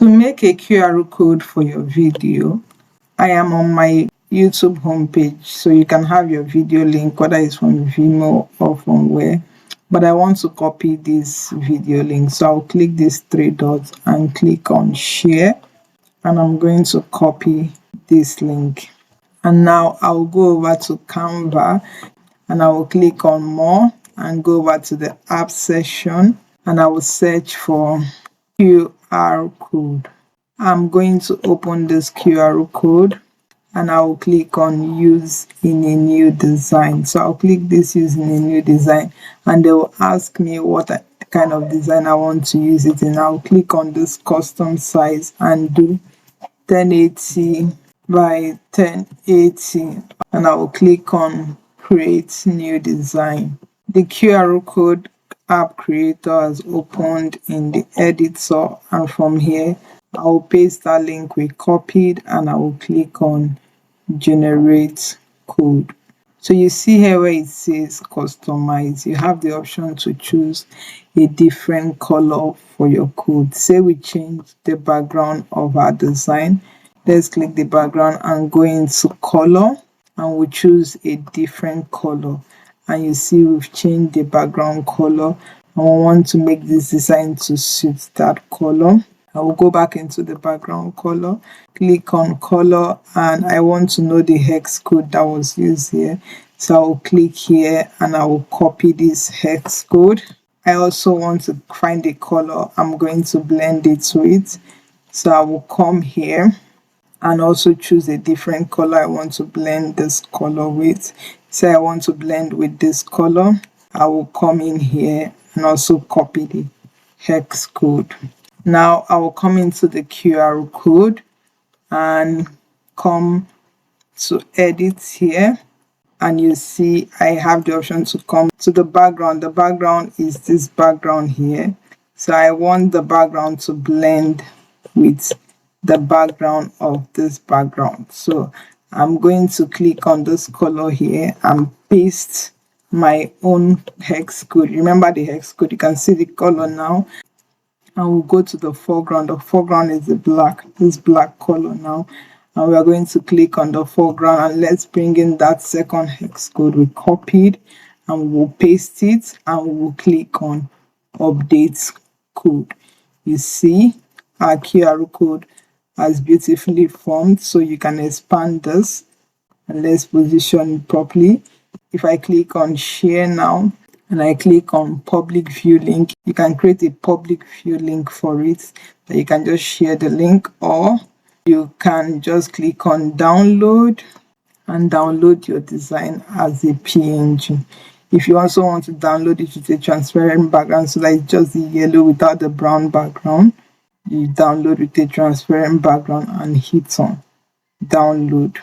To make a QR code for your video, I am on my YouTube homepage, so you can have your video link, whether it's from Vimeo or from where. But I want to copy this video link, so I'll click these three dots and click on share, and I'm going to copy this link. And now I'll go over to Canva and I will click on more and go over to the app section, and I will search for QR code. I'm going to open this QR code and I will click on use in a new design. So I'll click this use in a new design, and they will ask me what kind of design I want to use it in. I'll click on this custom size and do 1080 by 1080, and I will click on create new design. The QR code app creator has opened in the editor, and from here I will paste that link we copied and I will click on generate code. So you see here where it says customize, you have the option to choose a different color for your code. Say we change the background of our design. Let's click the background and go into color, and we'll choose a different color. And you see we've changed the background color, and we want to make this design to suit that color. I will go back into the background color, click on color, and I want to know the hex code that was used here. So I will click here and I will copy this hex code. I also want to find the color I'm going to blend it with. So I will come here and also choose a different color I want to blend this color with. Say I want to blend with this color. I will come in here and also copy the hex code. Now I will come into the QR code and come to edit here, and you see I have the option to come to the background. The background is this background here, so I want the background to blend with the background of this background. So I'm going to click on this color here and paste my own hex code. Remember the hex code, you can see the color now. And we'll go to the foreground. The foreground is the black, this black color now. And we are going to click on the foreground, and let's bring in that second hex code we copied, and we'll paste it and we'll click on update code. You see our QR code has beautifully formed, so you can expand this and let's position it properly. If I click on share now and I click on public view link, you can create a public view link for it that you can just share the link, or you can just click on download and download your design as a PNG. If you also want to download it with a transparent background, so that it's just the yellow without the brown background, you download with a transparent background and hit on download.